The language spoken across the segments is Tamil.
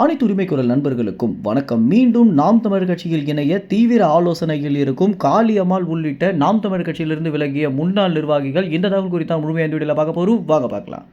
அனைத்து உரிமை குரல் நண்பர்களுக்கும் வணக்கம். மீண்டும் நாம் தமிழர் கட்சியில் இணைய தீவிர ஆலோசனையில் இருக்கும் காளியம்மாள் உள்ளிட்ட நாம் தமிழர் கட்சியிலிருந்து விலகிய முன்னாள் நிர்வாகிகள் இந்த தகவல் குறித்த முழுமையான வீடியோல பார்க்க போறோம். வாங்க பார்க்கலாம்.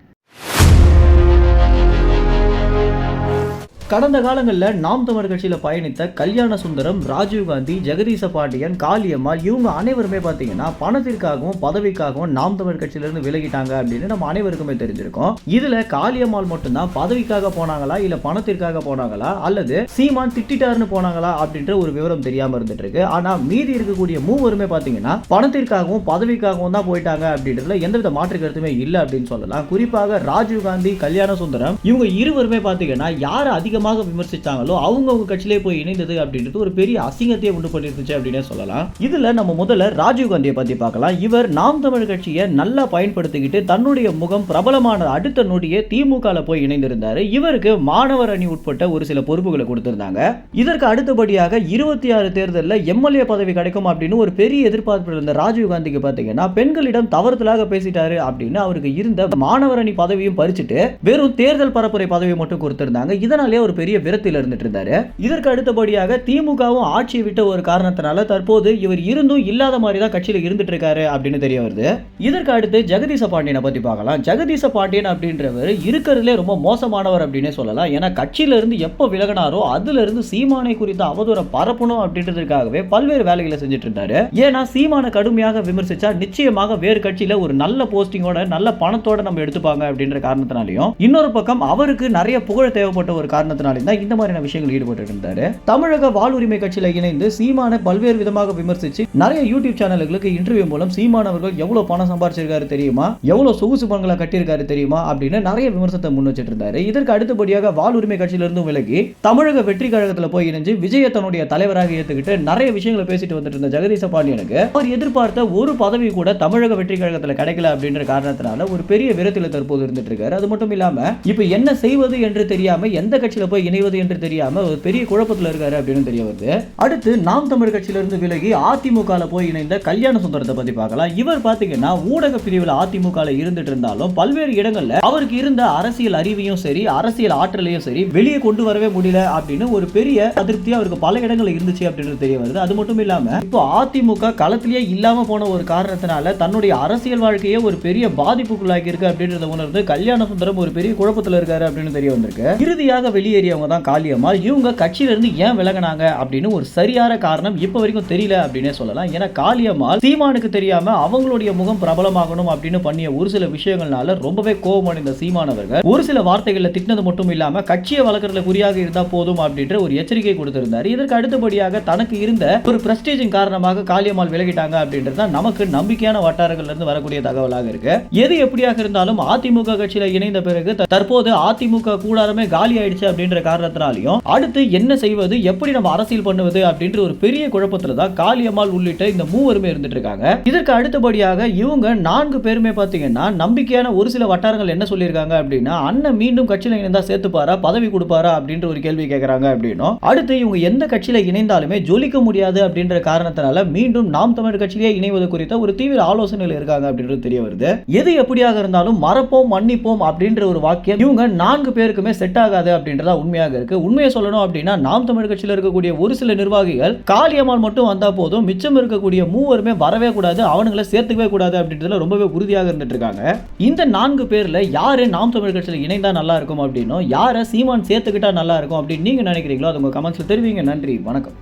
கடந்த காலங்களில் நாம் தமிழர் கட்சியில் பயணித்த கல்யாண சுந்தரம், ராஜீவ்காந்தி, ஜெகதீச பாண்டியன், காளியம்மாள் இவங்க அனைவருமே பார்த்தீங்கன்னா பணத்திற்காகவும் பதவிக்காகவும் நாம் தமிழர் கட்சியிலிருந்து விலகிட்டாங்க அப்படின்னு நம்ம அனைவருக்குமே தெரிஞ்சிருக்கோம். இதுல காளியம்மாள் மட்டும்தான் பதவிக்காக போனாங்களா இல்ல பணத்திற்காக போனாங்களா அல்லது சீமான் திட்டாருன்னு போனாங்களா அப்படின்ற ஒரு விவரம் தெரியாம இருந்துட்டு இருக்கு. ஆனா மீதி இருக்கக்கூடிய மூவருமே பார்த்தீங்கன்னா பணத்திற்காகவும் பதவிக்காகவும் தான் போயிட்டாங்க அப்படின்றதுல எந்தவித மாற்று கருத்துமே இல்லை அப்படின்னு சொல்லலாம். குறிப்பாக ராஜீவ்காந்தி, கல்யாண சுந்தரம் இவங்க இருவருமே பார்த்தீங்கன்னா யார் அதிக விமர்சிச்சாங்களோ அவங்க கட்சியிலே போய் இணைந்தது அப்படின்றது ஒரு பெரிய அசிங்கத்தை உண்டு பண்ணிருந்துச்சு அப்படின்னே சொல்லலாம். இதுல நம்ம முதல்ல ராஜீவ்காந்தியை பத்தி பார்க்கலாம். இவர் நாம் தமிழர் கட்சியை நல்லா பயன்படுத்திக்கிட்டு தன்னுடைய முகம் பிரபலமான அடுத்த நொடியே திமுகல போய் இணைந்திருந்தாரு. இவருக்கு மாணவர் அணி உட்பட்ட ஒரு சில பொறுப்புகளை கொடுத்திருந்தாங்க. இதற்கு அடுத்தபடியாக 26 தேர்தலில் எம்எல்ஏ பதவி கிடைக்கும் அப்படின்னு ஒரு பெரிய எதிர்பார்ப்பு இருந்த ராஜீவ்காந்திக்கு பார்த்தீங்கன்னா பெண்களிடம் தவறுதலாக பேசிட்டாரு அப்படின்னு அவருக்கு இருந்த மாணவர் அணி பதவியும் பறிச்சுட்டு வெறும் தேர்தல் பரப்புரை பதவி மட்டும் கொடுத்திருந்தாங்க. இதனாலே ஒரு பெரிய விரத்தில் இருந்துட்டு இருந்தாரு. இதற்கு அடுத்தபடியாக திமுகவும் ஆட்சியை விட்ட ஒரு காரணத்தினால தற்போது இவர் இருந்தும் இல்லாத மாதிரி தான் கட்சியில் இருந்துட்டு இருக்காரு அப்படின்னு தெரிய வருது. இதற்கு அடுத்து ஜெகதீச பாண்டியனை பத்தி பார்க்கலாம். ஜெகதீச பாண்டியன் அப்படின்றவர் இருக்கிறதுலே ரொம்ப மோசமானவர் அப்படின்னே சொல்லலாம். ஏன்னா கட்சியில இருந்து எப்ப விலகினாரோ அதுல இருந்து சீமானை குறித்த அவதூற பரப்பணும் அப்படின்றதுக்காகவே பல்வேறு வேலைகளை செஞ்சுட்டு இருந்தாரு. ஏன்னா சீமானை கடுமையாக விமர்சிச்சா நிச்சயமாக வேறு கட்சியில ஒரு நல்ல போஸ்டிங்கோட நல்ல பணத்தோட நம்ம எடுத்துப்பாங்க அப்படின்ற காரணத்தினாலையும் இன்னொரு பக்கம் அவருக்கு நிறைய புகழ் தேவைப்பட்ட ஒரு காரணத்தினால இந்த மாதிரியான விஷயங்கள் ஈடுபட்டு இருந்தாரு. தமிழக வாழ்வுரிமை கட்சியில இணைந்து சீமானை பல்வேறு விதமாக விமர்சிச்சு நிறைய யூடியூப் சேனல்களுக்கு இன்டர்வியூ மூலம் சீமான் அவர்கள் எவ்வளவு பணம் சம்பாதிச்சிருக்காரு தெரியுமா, எவ்வளவு சொகுசு பங்களா கட்டியிருக்காரு தெரியுமா அப்படின்னு நிறைய விமர்சனத்தை முன் வச்சிட்டு இருந்தாரு. இதற்கு அடுத்தபடியாக வாழ்வுரிமை கட்சியிலிருந்து விலகி தமிழக வெற்றி கழகத்தில் போய் இணைஞ்சு விஜய தன்னுடைய தலைவராக ஏற்றுக்கிட்டு நிறைய விஷயங்களை பேசிட்டு வந்துட்டு இருந்த ஜெகதீச பாண்டியனுக்கு அவர் எதிர்பார்த்த ஒரு பதவி கூட தமிழக வெற்றி கழகத்தில் கிடைக்கல அப்படின்ற காரணத்தினால ஒரு பெரிய விரத்தில் தற்போது இருந்துட்டு இருக்காரு. அது மட்டும் இல்லாம இப்ப என்ன செய்வது என்று தெரியாம எந்த கட்சியில போய் இணைவது என்று தெரியாம ஒரு பெரிய குழப்பத்தில் இருக்காரு அப்படின்னு தெரிய வருது. அடுத்து நாம் தமிழர் கட்சியிலிருந்து விலகி அதிமுகல போய் இணைந்த கல்யாண சுந்தரத்தை பத்தி பார்க்கலாம். இவர் பாத்தீங்கன்னா ஊடக பிரிவில் அதிமுகல இருந்துட்டு இருந்தாலும் பல்வேறு இடங்கள்ல அவருக்கு இருந்த அரசியல் அறிவையும் சரி அரசியல் ஆற்றலையும் சரி வெளியே கொண்டு வரவே முடியல அப்படின்னு ஒரு பெரிய அதிருப்தி அவருக்கு பல இடங்கள்ல இருந்துச்சு அப்படின்றது தெரிய வருது. அது மட்டும் இல்லாம இப்போ அதிமுக களத்திலேயே இல்லாம போன ஒரு காரணத்தினால தன்னுடைய அரசியல் வாழ்க்கையே ஒரு பெரிய பாதிப்புக்குள்ளாகி இருக்கு அப்படின்றத உணர்ந்து கல்யாண சுந்தரம் ஒரு பெரிய குழப்பத்தில் இருக்காரு அப்படின்னு தெரிய வந்திருக்கு. இறுதியாக வெளியேறியவங்க தான் காளியம்மாள். இவங்க கட்சியில இருந்து ஏன் விலகினாங்க அப்படின்னு ஒரு சரியான காரணம் இப்ப வரைக்கும் தெரியல அப்படின்னே சொல்லலாம். ஏன்னா காளியம்மாள் சீமானுக்கு தெரியாம அவங்களுடைய முகம் பிரபலமாகணும் அப்படின்னு பண்ணிய ஒரு சில விஷயங்கள்னால ரொம்பவே கோபமான இந்த சீமானவர்கள் ஒரு சில வார்த்தைகளை திட்டினது மட்டும் இல்லாம கட்சியை வளர்க்கறதுல குறியாக இருந்தா போதும் அப்படின்ற ஒரு எச்சரிக்கை கொடுத்திருந்தார். இதற்கு அடுத்தபடியாக தனக்கு இருந்த ஒரு பிரஸ்டீஜின் காரணமாக காளியம்மாள் விலகிட்டாங்க அப்படின்றது நமக்கு நம்பிக்கையான வட்டாரங்கள்ல இருந்து வரக்கூடிய தகவலாக இருக்கு. எது எப்படியாக இருந்தாலும் அதிமுக கட்சியில இணைந்த பிறகு தற்போது அதிமுக கூடாரமே காலி ஆயிடுச்சு அப்படின்ற காரணத்தினாலையும் அடுத்து என்ன செய்வது, எப்படி நம்ம அரசியல் பண்ணுவது அப்படின்ற ஒரு பெரிய குழப்பத்துல தான் காளியம்மாள் உள்ளிட்ட இந்த மூவருமே இருந்துட்டு இருக்காங்க. இதற்கு அடுத்தபடியாக இவங்க 4 பேருமே பாத்தீங்கன்னா நம்பிக்கையான ஒரு சில வட்டாரங்கள் என்ன சொல்லியிருக்காங்க அப்படின்னா அண்ணன் மீண்டும் கட்சியில இணைந்தா சேர்த்துப்பாரா, பதவி கொடுப்பாரா அப்படின்ற ஒரு கேள்வி கேட்கறாங்க அப்படின்னும் அடுத்து இவங்க எந்த கட்சியில இணைந்தாலுமே ஜொலிக்க முடியாது அப்படின்ற காரணத்தினால மீண்டும் நாம் தமிழர் கட்சியிலே இணைவது குறித்த ஒரு தீவிர ஆலோசனையில் இருக்காங்க அப்படின்றது தெரிய வருது. எது எப்படியாக இருந்தாலும் மறப்போம் மன்னிப்போம் அப்படின்ற ஒரு வாக்கியம் இவங்க 4 பேருக்குமே செட் ஆகாது அப்படின்றதா உண்மையாக இருக்கு. உண்மையை சொல்லணும் அப்படின்னா நாம் தமிழர் கட்சியில் இருக்கக்கூடிய ஒரு சில நிர்வாகிகள் காளியம்மாள் மட்டும் வந்தா போதும், மிச்சம் இருக்கக்கூடிய மூவருமே வரவே கூடாது, அவனுங்களை சேர்த்துக்கவே கூடாது அப்படின்றதுல ரொம்பவே உறுதியாக இருந்துட்டு இருக்காங்க. இந்த 4 பேர்ல யாரு நாம் தமிழர் கட்சியில் இணைந்தா நல்லா இருக்கும் அப்படின்னும் யாரை சீமான் சேர்த்துக்கிட்டா நல்லா இருக்கும் அப்படின்னு நீங்க நினைக்கிறீங்களோ அது உங்க கமெண்ட்ஸ்ல தெரிவிங்க. நன்றி, வணக்கம்.